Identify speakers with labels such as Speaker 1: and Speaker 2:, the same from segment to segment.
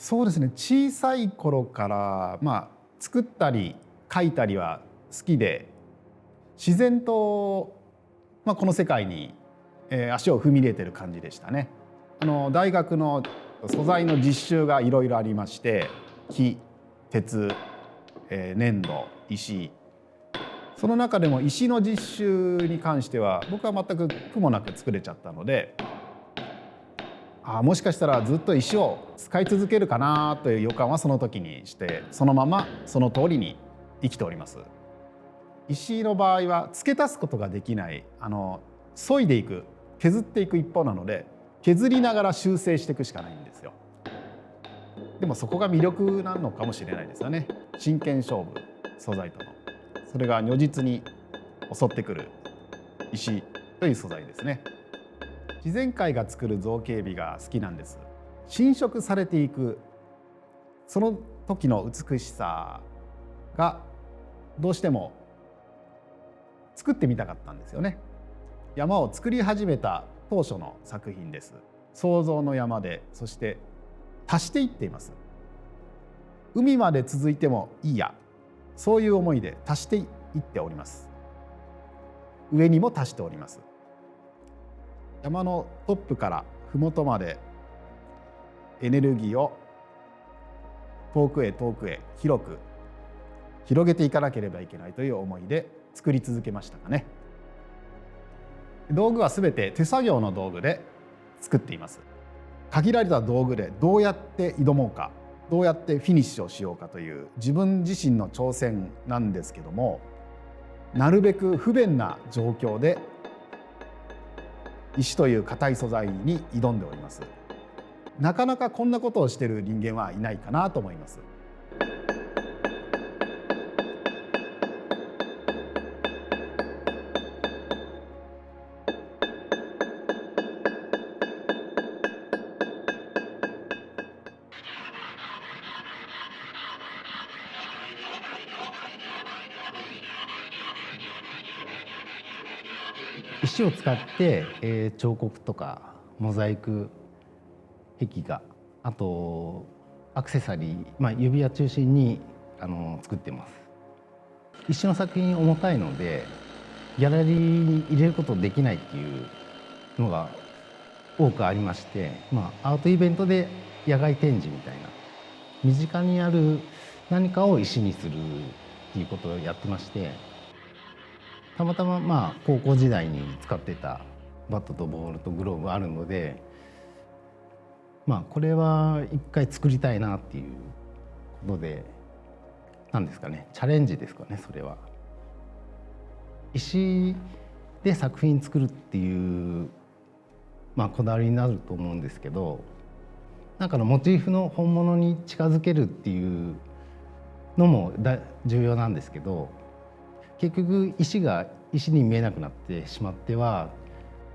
Speaker 1: そうですね、小さい頃から、作ったり描いたりは好きで、自然と、この世界に、足を踏み入れてる感じでしたね。大学の素材の実習がいろいろありまして、木、鉄、粘土、石、その中でも石の実習に関しては僕は全く苦もなく作れちゃったので、もしかしたらずっと石を使い続けるかなという予感はその時にして、そのままその通りに生きております。石の場合は付け足すことができない、削いでいく、削っていく一方なので、削りながら修正していくしかないんですよ。でもそこが魅力なのかもしれないですよね。真剣勝負、素材との、それが如実に襲ってくる石という素材ですね。自然界が作る造形美が好きなんです。侵食されていくその時の美しさがどうしても作ってみたかったんですよね。山を作り始めた当初の作品です。想像の山で、そして足していっています。海まで続いてもいいや、そういう思いで足していっております。上にも足しております。山のトップから麓までエネルギーを遠くへ遠くへ広く広げていかなければいけないという思いで作り続けましたかね。道具はすべて手作業の道具で作っています。限られた道具でどうやって挑もうか、どうやってフィニッシュをしようかという自分自身の挑戦なんですけども、なるべく不便な状況で石という硬い素材に挑んでおります。なかなかこんなことをしている人間はいないかなと思います。
Speaker 2: 石を使って、彫刻とかモザイク、壁画、あとアクセサリー、指輪中心に作ってます。石の作品重たいのでギャラリーに入れることできないっていうのが多くありまして、アートイベントで野外展示みたいな身近にある何かを石にするっていうことをやってまして、たまたま高校時代に使ってたバットとボールとグローブあるので、これは一回作りたいなっていうことで、何ですかね、チャレンジですかね。それは石で作品作るっていう、こだわりになると思うんですけど、なんかのモチーフの本物に近づけるっていうのも重要なんですけど、結局石が石に見えなくなってしまっては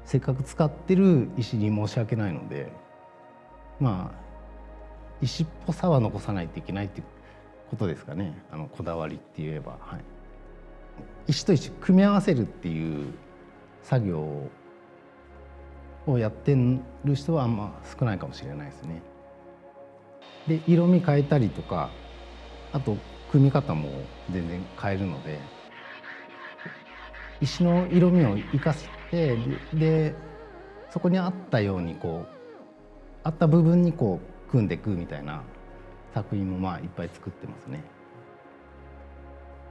Speaker 2: せっかく使ってる石に申し訳ないので、石っぽさは残さないといけないっていうことですかね。こだわりって言えば、石と石組み合わせるっていう作業をやってる人は少ないかもしれないですね。で色味変えたりとか、あと組み方も全然変えるので、石の色味を生かして、でそこに合ったように合った部分に組んでいくみたいな作品もいっぱい作ってますね。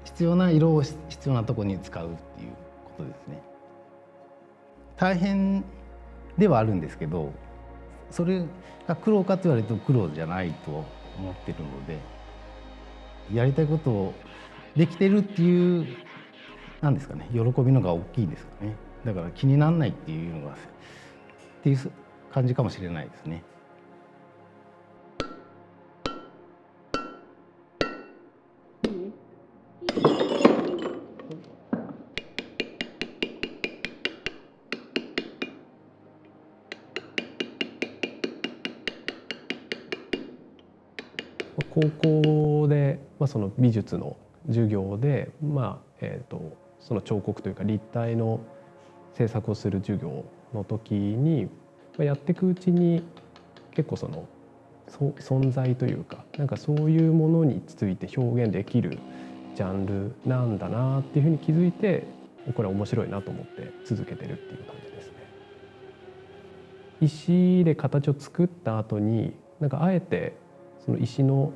Speaker 2: 必要な色を必要なところに使うっていうことですね。大変ではあるんですけど、それが苦労かと言われると苦労じゃないと思ってるので、やりたいことをできてるっていうなんですかね、喜びのが大きいですかね。だから気にならないっていうのがっていう感じかもしれないですね。
Speaker 3: 高校で、その美術の授業で、その彫刻というか立体の制作をする授業の時に、やっていくうちに結構その存在というか、なんかそういうものについて表現できるジャンルなんだなっていうふうに気づいて、これ面白いなと思って続けてるっていう感じですね。石で形を作った後になんかあえてその石の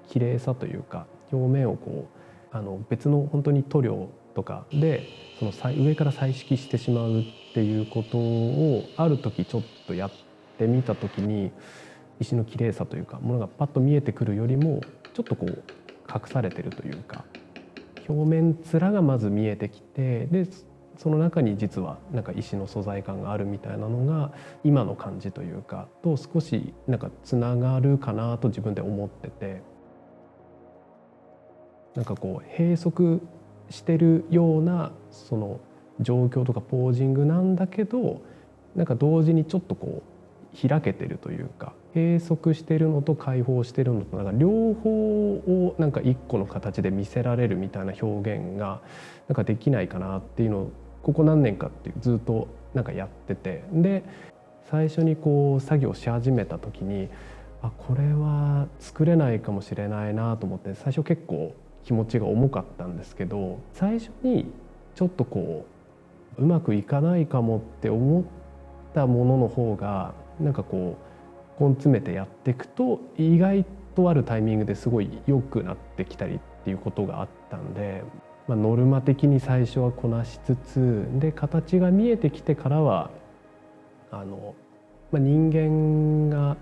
Speaker 3: 綺麗さというか表面をこう別の本当に塗料とかでその上から彩色してしまうっていうことをある時ちょっとやってみた時に、石の綺麗さというかものがパッと見えてくるよりもちょっとこう隠されてるというか、表面面がまず見えてきて、でその中に実はなんか石の素材感があるみたいなのが今の感じというかと少しなんかつながるかなと自分で思ってて、なんかこう閉塞してるようなその状況とかポージングなんだけど、なんか同時にちょっとこう開けてるというか、閉塞してるのと開放してるのとなんか両方をなんか一個の形で見せられるみたいな表現がなんかできないかなっていうのをここ何年かっていうずっとなんかやってて、で最初にこう作業し始めた時にこれは作れないかもしれないなと思って、最初結構気持ちが重かったんですけど、最初にちょっとこううまくいかないかもって思ったものの方がなんかこう根詰めてやっていくと意外とあるタイミングですごい良くなってきたりっていうことがあったんで、ノルマ的に最初はこなしつつで形が見えてきてからは人間が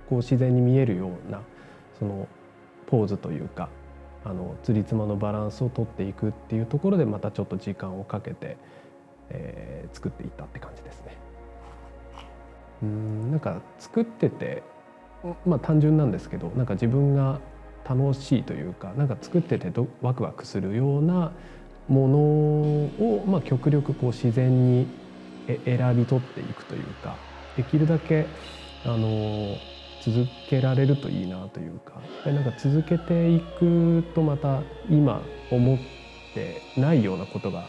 Speaker 3: こう自然に見えるようなそのポーズというかつりつまのバランスを取っていくっていうところでまたちょっと時間をかけて、作っていったって感じですね。なんか作ってて単純なんですけど、なんか自分が楽しいというか、なんか作っててワクワクするようなものを、極力こう自然に選び取っていくというか、できるだけ続けられるといいなというか、でなんか続けていくとまた今思ってないようなことが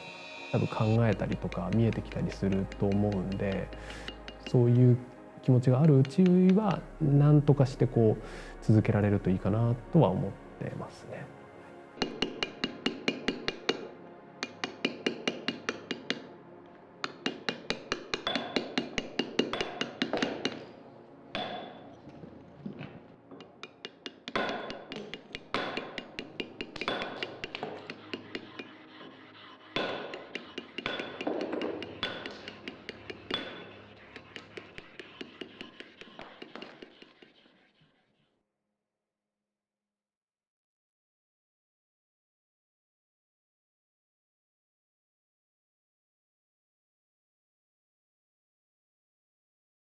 Speaker 3: 多分考えたりとか見えてきたりすると思うんで、そういう気持ちがあるうちは何とかしてこう続けられるといいかなとは思ってますね。